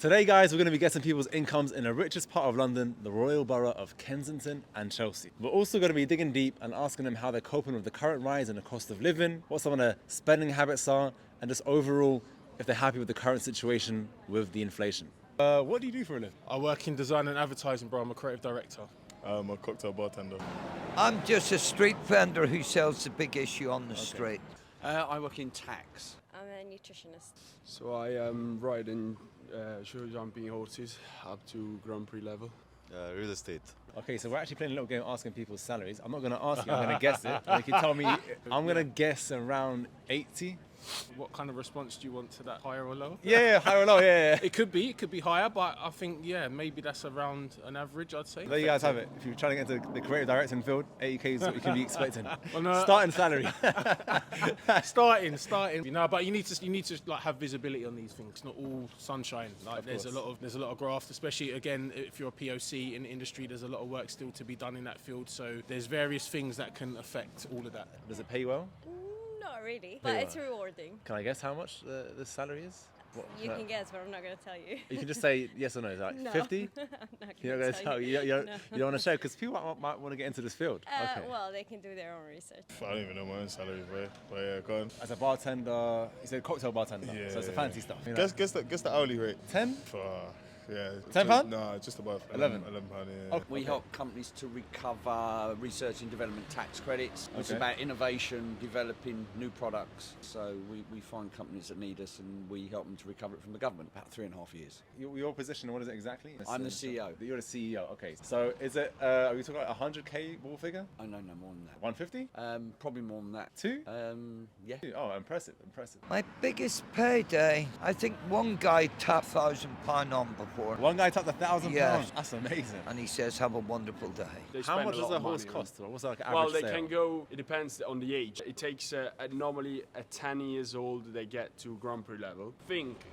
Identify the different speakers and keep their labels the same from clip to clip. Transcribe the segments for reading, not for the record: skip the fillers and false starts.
Speaker 1: Today, guys, we're going to be guessing people's incomes in the richest part of London, the Royal Borough of Kensington and Chelsea. We're also going to be digging deep and asking them how they're coping with the current rise in the cost of living, what some of their spending habits are, and just overall, if they're happy with the current situation with the inflation. What do you do for a living?
Speaker 2: I work in design and advertising, bro. I'm a creative director.
Speaker 3: I'm a cocktail bartender.
Speaker 4: I'm just a street vendor who sells the big issue on the street.
Speaker 5: I work in tax.
Speaker 6: I'm a nutritionist.
Speaker 7: So I ride in show jumping horses up to Grand Prix level.
Speaker 3: Real estate.
Speaker 1: Okay, so we're actually playing a little game asking people's salaries. I'm not going to ask you, I'm going to guess it. You can tell me, I'm going to guess around 80.
Speaker 2: What kind of response do you want to that? Higher or lower?
Speaker 1: Yeah, higher or low, yeah.
Speaker 2: It could be higher, but I think, maybe that's around an average, I'd say.
Speaker 1: There you guys have it. If you're trying to get into the creative directing field, 80k is what you can be expecting.
Speaker 2: Well, no,
Speaker 1: Starting salary.
Speaker 2: starting. But you need to like have visibility on these things. It's not all sunshine. Like there's a lot of graft, especially again if you're a POC in the industry. There's a lot of work still to be done in that field. So there's various things that can affect all of that.
Speaker 1: Does it pay well?
Speaker 6: Not really, but it's rewarding.
Speaker 1: Can I guess how much the salary is?
Speaker 6: You can guess, but I'm not going to tell you.
Speaker 1: You can just say yes or no. Like
Speaker 6: No.
Speaker 1: 50?
Speaker 6: I'm not
Speaker 1: You're not
Speaker 6: going
Speaker 1: going
Speaker 6: to
Speaker 1: to
Speaker 6: tell
Speaker 1: tell
Speaker 6: you.
Speaker 1: you. You
Speaker 6: No.
Speaker 1: don't want to share because people might want to get into this field. Okay.
Speaker 6: Well, they can do their own research.
Speaker 3: I don't even know my own salary, bro. But yeah, go on.
Speaker 1: As a bartender, you said cocktail bartender,
Speaker 3: Yeah,
Speaker 1: so it's the
Speaker 3: yeah.
Speaker 1: fancy stuff. You know?
Speaker 3: Guess the hourly rate.
Speaker 1: 10?
Speaker 3: Yeah.
Speaker 1: £10?
Speaker 3: No, just above
Speaker 1: 11?
Speaker 3: £11, yeah.
Speaker 1: Okay.
Speaker 5: We help companies to recover research and development tax credits. It's
Speaker 1: Okay.
Speaker 5: about innovation, developing new products. So we find companies that need us and we help them to recover it from the government, about 3.5 years.
Speaker 1: Your position, what is it exactly?
Speaker 5: I'm the CEO.
Speaker 1: You're the CEO, okay. So is it, are we talking about 100k ball figure?
Speaker 5: Oh, no, more than that.
Speaker 1: 150?
Speaker 5: Probably more than that.
Speaker 1: 2?
Speaker 5: Yeah.
Speaker 1: Oh, impressive.
Speaker 4: My biggest payday, I think one guy tapped £1,000 on before.
Speaker 1: One guy tapped £1,000.
Speaker 4: Yeah.
Speaker 1: That's amazing.
Speaker 4: And he says, have a wonderful day.
Speaker 7: They
Speaker 1: How
Speaker 7: spend
Speaker 1: much
Speaker 7: a
Speaker 1: does
Speaker 7: lot
Speaker 1: a
Speaker 7: of
Speaker 1: horse
Speaker 7: money on-
Speaker 1: cost? What's like an
Speaker 7: Well,
Speaker 1: average
Speaker 7: they
Speaker 1: sale?
Speaker 7: can go, it depends on the age. It takes normally at 10 years old they get to Grand Prix level. Think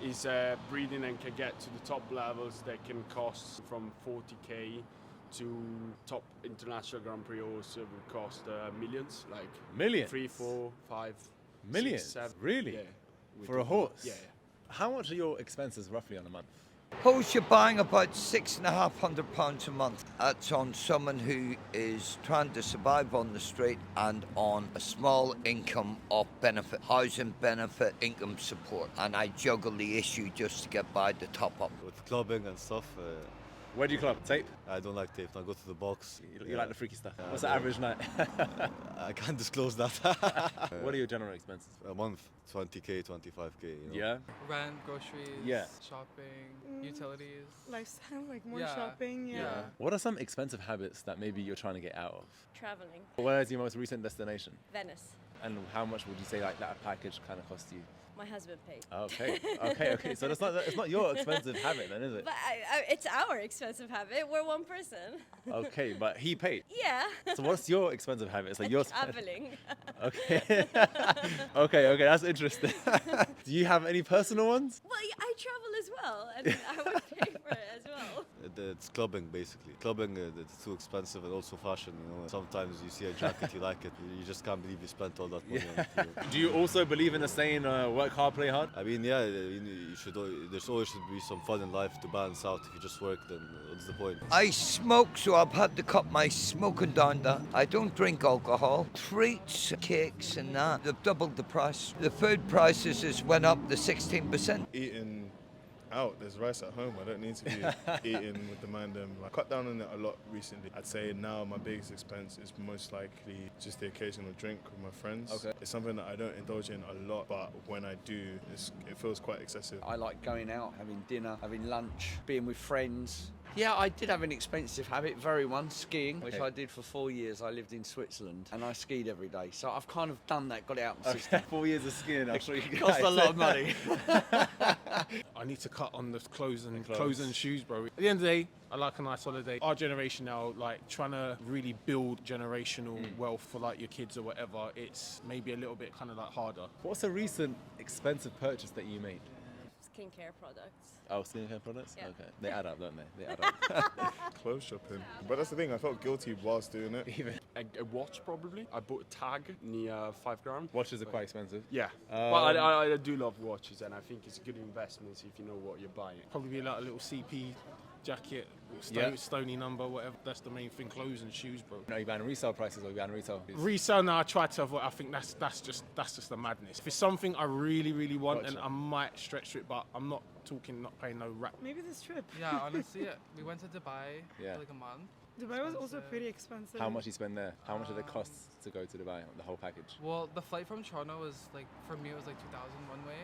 Speaker 7: is breeding and can get to the top levels that can cost from 40k to top international Grand Prix horse would cost millions, like
Speaker 1: Millions?
Speaker 7: 3, 4, 5,
Speaker 1: Millions?
Speaker 7: 6, 7.
Speaker 1: Really?
Speaker 7: Yeah.
Speaker 1: For a horse?
Speaker 7: Yeah.
Speaker 1: How much are your expenses roughly on a month?
Speaker 4: Suppose you're buying about £6,500 a month. That's on someone who is trying to survive on the street and on a small income of benefit, housing benefit, income support. And I juggle the issue just to get by the top up.
Speaker 8: With clubbing and stuff,
Speaker 1: Where do you club? Tape?
Speaker 8: I don't like tape. I go to the box.
Speaker 1: You like the freaky stuff. What's the average night?
Speaker 8: I can't disclose that.
Speaker 1: What are your general expenses?
Speaker 8: A month, 20k, 25k. You know?
Speaker 1: Yeah.
Speaker 9: Rent, groceries,
Speaker 1: Yeah.
Speaker 9: shopping, utilities.
Speaker 10: Lifestyle, like more
Speaker 9: Yeah.
Speaker 10: shopping, yeah.
Speaker 1: What are some expensive habits that maybe you're trying to get out of?
Speaker 6: Traveling.
Speaker 1: Where is your most recent destination?
Speaker 6: Venice.
Speaker 1: And how much would you say like that package kind of cost you?
Speaker 6: My husband paid.
Speaker 1: Okay. So it's not your expensive habit then, is it?
Speaker 6: But it's our expensive habit. We're one person.
Speaker 1: Okay, but he paid.
Speaker 6: Yeah.
Speaker 1: So what's your expensive habit? It's like your
Speaker 6: Traveling.
Speaker 1: Okay. okay, that's interesting. Do you have any personal ones?
Speaker 6: Well, I travel as well, and I would pay for it as well.
Speaker 8: It's clubbing basically. Clubbing, it's too expensive and also fashion. You know, sometimes you see a jacket, you like it, you just can't believe you spent all that money on it. You know?
Speaker 1: Do you also believe in the saying, work hard, play hard?
Speaker 8: I mean, yeah, you should. There's always should be some fun in life to balance out. If you just work, then what's the point?
Speaker 4: I smoke, so I've had to cut my smoking down. That I don't drink alcohol. Treats, cakes, and that. They've doubled the price. The food prices has went up to 16%.
Speaker 3: Eating out, there's rice at home. I don't need to be eating with the mind. I cut down on it a lot recently. I'd say now my biggest expense is most likely just the occasional drink with my friends.
Speaker 1: Okay.
Speaker 3: It's something that I don't indulge in a lot, but when I do, it feels quite excessive.
Speaker 5: I like going out, having dinner, having lunch, being with friends. Yeah, I did have an expensive habit, very one, skiing, which I did for 4 years. I lived in Switzerland and I skied every day. So I've kind of done that, got it out of my system.
Speaker 1: 4 years of skiing, I'm sure you guys.
Speaker 5: Cost a lot of money.
Speaker 2: I need to cut on the clothes and shoes, bro. At the end of the day, I like a nice holiday. Our generation now, like trying to really build generational wealth for like your kids or whatever, it's maybe a little bit kind of like harder.
Speaker 1: What's a recent expensive purchase that you made?
Speaker 6: skincare products.
Speaker 1: Oh, skincare products?
Speaker 6: Yeah.
Speaker 1: Okay. They add up, don't they? They add up.
Speaker 3: Clothes shopping. But that's the thing, I felt guilty whilst doing it.
Speaker 1: Even
Speaker 7: A watch probably. I bought a tag near £5 grand.
Speaker 1: watches are quite expensive.
Speaker 7: Yeah, but I do love watches, and I think it's a good investment if you know what you're buying.
Speaker 2: Probably be like a little CP jacket,
Speaker 1: Yeah.
Speaker 2: Stony number, whatever. That's the main thing. Clothes and shoes, bro.
Speaker 1: Are you buying resale prices or are you buying retail?
Speaker 2: Resale now, I try to avoid. I think that's just a madness. If it's something I really want,
Speaker 1: Gotcha.
Speaker 2: and I might stretch to it, but I'm not paying no rap.
Speaker 9: Maybe this trip. Yeah, honestly, we went to Dubai
Speaker 1: Yeah.
Speaker 9: for like a month.
Speaker 10: Dubai was also
Speaker 9: Expensive.
Speaker 10: pretty expensive.
Speaker 1: How much you spend there? How much did it cost to go to Dubai, the whole package?
Speaker 9: Well, the flight from Toronto was like, for me, it was like 2,000 one way.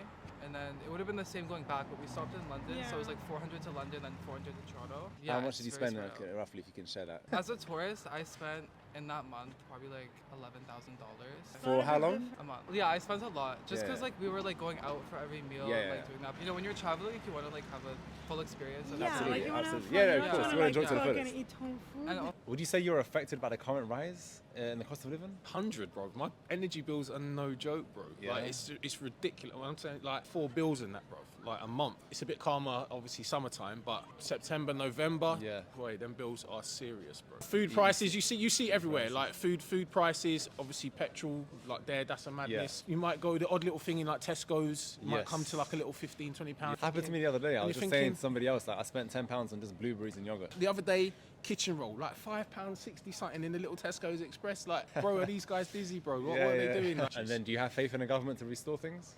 Speaker 9: And then it would have been the same going back, but we stopped in London. So it was like 400 to London and 400 to Toronto.
Speaker 1: How much did you
Speaker 9: it's very
Speaker 1: spend,
Speaker 9: spread out.
Speaker 1: roughly, if you can share that?
Speaker 9: As a tourist, I spent in that month probably like $11,000.
Speaker 1: For how long?
Speaker 9: A month. Yeah, I spent a lot. Just because
Speaker 1: Yeah.
Speaker 9: like we were like going out for every meal,
Speaker 1: Yeah,
Speaker 9: and,
Speaker 1: yeah.
Speaker 9: like doing that. You know, when you're traveling, if you want to like have a full experience.
Speaker 10: Yeah,
Speaker 1: Absolutely,
Speaker 10: like you want to have
Speaker 1: absolutely.
Speaker 10: fun.
Speaker 1: Yeah,
Speaker 10: You're
Speaker 1: of
Speaker 10: not
Speaker 1: course,
Speaker 10: trying
Speaker 1: you
Speaker 10: to
Speaker 1: wanna enjoy
Speaker 10: like
Speaker 1: it to the
Speaker 10: cook and
Speaker 1: fullest.
Speaker 10: eat home food.
Speaker 9: And
Speaker 1: Would you say you're affected by the current rise in the cost of living?
Speaker 2: 100, bro. My energy bills are no joke, bro.
Speaker 1: Yeah.
Speaker 2: Like it's ridiculous. I'm saying like 4 bills in that, bro. Like a month. It's a bit calmer, obviously summertime, but September, November,
Speaker 1: Yeah.
Speaker 2: boy, them bills are serious, bro. Food prices, you see everywhere. Like food prices, obviously petrol, like that's a madness. You might go the odd little thing in like Tesco's. You might come
Speaker 1: Yes.
Speaker 2: to like a little 15, 20 pounds.
Speaker 1: Happened to me the other day. I
Speaker 2: And
Speaker 1: was
Speaker 2: you're
Speaker 1: just saying
Speaker 2: thinking-
Speaker 1: to somebody else that I spent £10 on just blueberries and yogurt.
Speaker 2: The other day, kitchen roll, like £5.60 something in the little Tesco's Express. Like, bro, are these guys dizzy, bro? What are they doing? Like,
Speaker 1: And then, do you have faith in the government to restore things?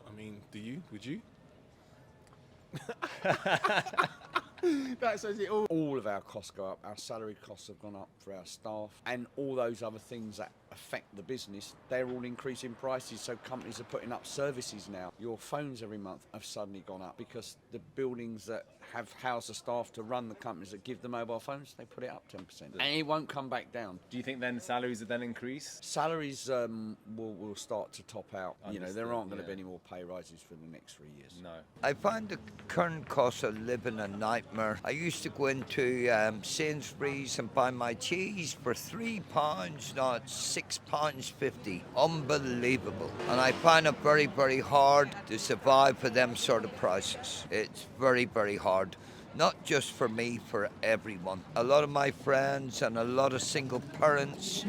Speaker 2: I mean, do you? Would you? That says it all.
Speaker 5: All of our costs go up. Our salary costs have gone up for our staff, and all those other things that affect the business, they're all increasing prices. So companies are putting up services now. Your phones every month have suddenly gone up because the buildings that have housed the staff to run the companies that give the mobile phones, they put it up 10%, and it won't come back down.
Speaker 1: Do you think then salaries would then increase?
Speaker 5: Salaries will start to top out. You know, there
Speaker 1: Understood,
Speaker 5: aren't going to
Speaker 1: yeah.
Speaker 5: be any more pay rises for the next 3 years.
Speaker 1: No.
Speaker 4: I find the current cost of living a nightmare. I used to go into Sainsbury's and buy my cheese for £3. Now it's £6.50. Unbelievable. And I find it very, very hard to survive for them sort of prices. It's very, very hard. Not just for me, for everyone. A lot of my friends and a lot of single parents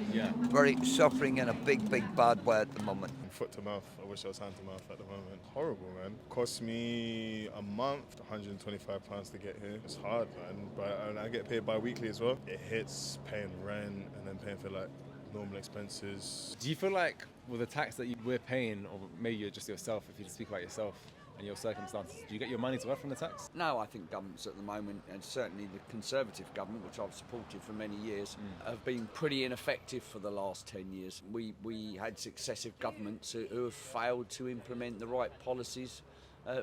Speaker 4: very suffering in a big, big bad way at the moment.
Speaker 3: Foot to mouth. I wish I was hand to mouth at the moment. Horrible, man. Cost me a month, £125 to get here. It's hard, man. And I get paid bi-weekly as well. It hits paying rent and then paying for like normal expenses.
Speaker 1: Do you feel like with the tax that we're paying, or maybe you're just yourself, if you just speak about yourself and your circumstances, do you get your money's worth from the tax?
Speaker 5: No, I think governments at the moment, and certainly the Conservative government, which I've supported for many years, have been pretty ineffective for the last 10 years. We had successive governments who have failed to implement the right policies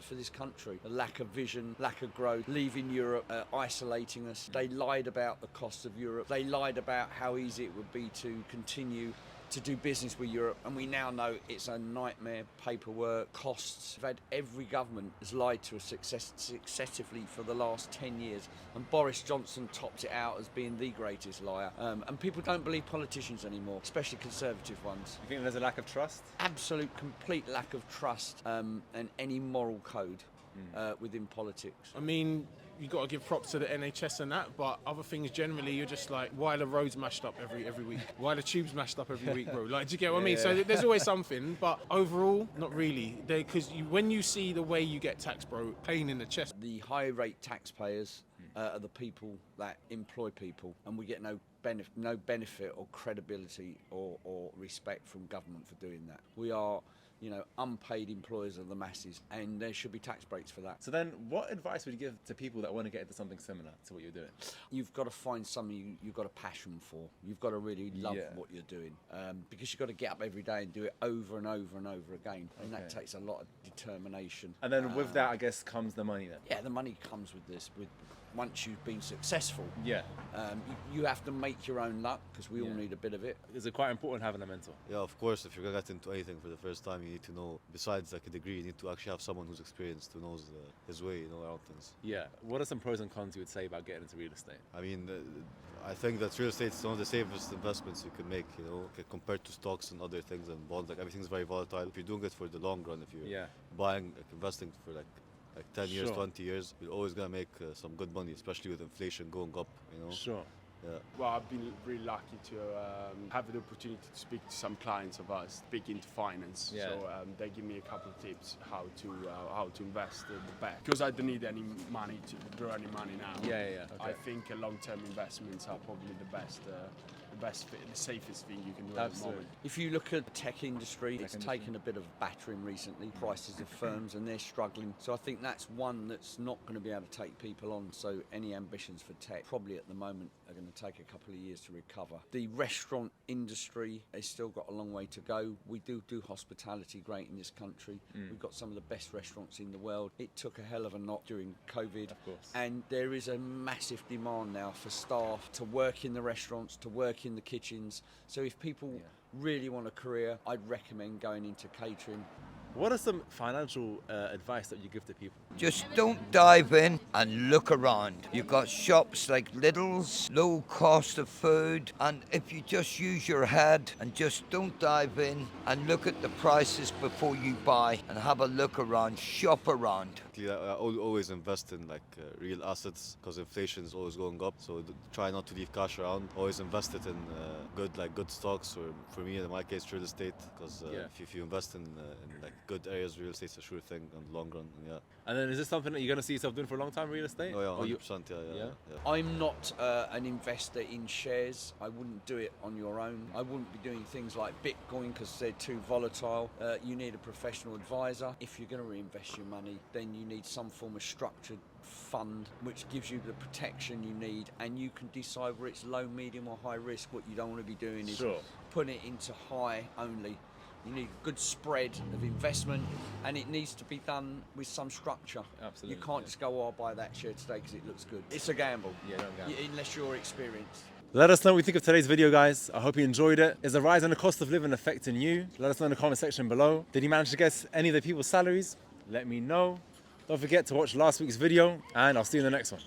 Speaker 5: for this country. A lack of vision, lack of growth, leaving Europe, isolating us. They lied about the cost of Europe. They lied about how easy it would be to continue to do business with Europe, and we now know it's a nightmare. Paperwork, costs. We've had every government has lied to us successively for the last 10 years, and Boris Johnson topped it out as being the greatest liar. And people don't believe politicians anymore, especially Conservative ones.
Speaker 1: You think there's a lack of trust?
Speaker 5: Absolute, complete lack of trust and any moral code within politics.
Speaker 2: I mean, you got to give props to the NHS and that, but other things generally, you're just like, why are the roads mashed up every week? Why are the tubes mashed up every week, bro? Like, do you get what I mean? So there's always something, but overall, not really. Because when you see the way you get taxed, bro, pain in the chest.
Speaker 5: The high rate taxpayers are the people that employ people, and we get no benefit or credibility or respect from government for doing that. We are, unpaid employers of the masses, and there should be tax breaks for that.
Speaker 1: So then, what advice would you give to people that want to get into something similar to what you're doing?
Speaker 5: You've got to find something you've got a passion for. You've got to really love what you're doing, because you've got to get up every day and do it over and over and over again, and that takes a lot of determination.
Speaker 1: And then with that, I guess, comes the money then.
Speaker 5: Yeah, the money comes with this, with once you've been successful.
Speaker 1: Yeah.
Speaker 5: You have to make your own luck, because we all
Speaker 1: Yeah.
Speaker 5: need a bit of it.
Speaker 1: Is it quite important having a mentor?
Speaker 8: Yeah, of course, if you're gonna get into anything for the first time, you need to know, besides like a degree, you need to actually have someone who's experienced, who knows his way, around things.
Speaker 1: Yeah. What are some pros and cons you would say about getting into real estate?
Speaker 8: I mean, I think that real estate is one of the safest investments you can make, compared to stocks and other things and bonds. Like everything's very volatile. If you're doing it for the long run, if you're
Speaker 1: Yeah.
Speaker 8: buying, investing for like 10 years,
Speaker 1: Sure.
Speaker 8: 20 years, you're always gonna make some good money, especially with inflation going up,
Speaker 1: Sure.
Speaker 8: Yeah.
Speaker 7: Well, I've been really lucky to have the opportunity to speak to some clients of ours, big into finance.
Speaker 1: Yeah.
Speaker 7: So they give me a couple of tips how to invest the best. Because I don't need any money to draw any money now.
Speaker 1: Yeah.
Speaker 7: I
Speaker 1: Okay.
Speaker 7: think long-term investments are probably the safest thing you can do at the
Speaker 1: Absolutely.
Speaker 7: moment.
Speaker 5: If you look at the tech industry, it's
Speaker 1: industry.
Speaker 5: taken a bit of battering recently, prices of firms, and they're struggling. So I think that's one that's not going to be able to take people on. So any ambitions for tech probably at the moment are going to take a couple of years to recover. The restaurant industry has still got a long way to go. We do hospitality great in this country. We've got some of the best restaurants in the world. It took a hell of a knock during COVID.
Speaker 1: Of course.
Speaker 5: And there is a massive demand now for staff to work in the restaurants, to work in the kitchens. So if people really want a career, I'd recommend going into catering.
Speaker 1: What are some financial advice that you give to people?
Speaker 4: Just don't dive in and look around. You've got shops like Lidl's, low cost of food, and if you just use your head and just don't dive in and look at the prices before you buy and have a look around, shop around.
Speaker 8: I always invest in real assets because inflation is always going up. So try not to leave cash around. Always invest it in good stocks, or for me in my case real estate, because if you invest in good areas, real estate's a sure thing in the long run. Yeah.
Speaker 1: And then is this something that you're going to see yourself doing for a long time, real estate?
Speaker 8: Oh yeah,
Speaker 1: Or
Speaker 8: 100%. Yeah.
Speaker 5: I'm not an investor in shares. I wouldn't do it on your own. I wouldn't be doing things like Bitcoin because they're too volatile. You need a professional advisor. If you're going to reinvest your money, then you need some form of structured fund which gives you the protection you need, and you can decide whether it's low, medium or high risk. What you don't want to be doing is putting it into high only. You need a good spread of investment, and it needs to be done with some structure.
Speaker 1: Absolutely,
Speaker 5: You can't just go, I'll buy that share today because it looks good. It's a gamble.
Speaker 1: Yeah, don't gamble.
Speaker 5: Unless you're experienced.
Speaker 1: Let us know what you think of today's video, guys. I hope you enjoyed it. Is the rise in the cost of living affecting you? Let us know in the comment section below. Did you manage to guess any of the people's salaries? Let me know. Don't forget to watch last week's video, and I'll see you in the next one.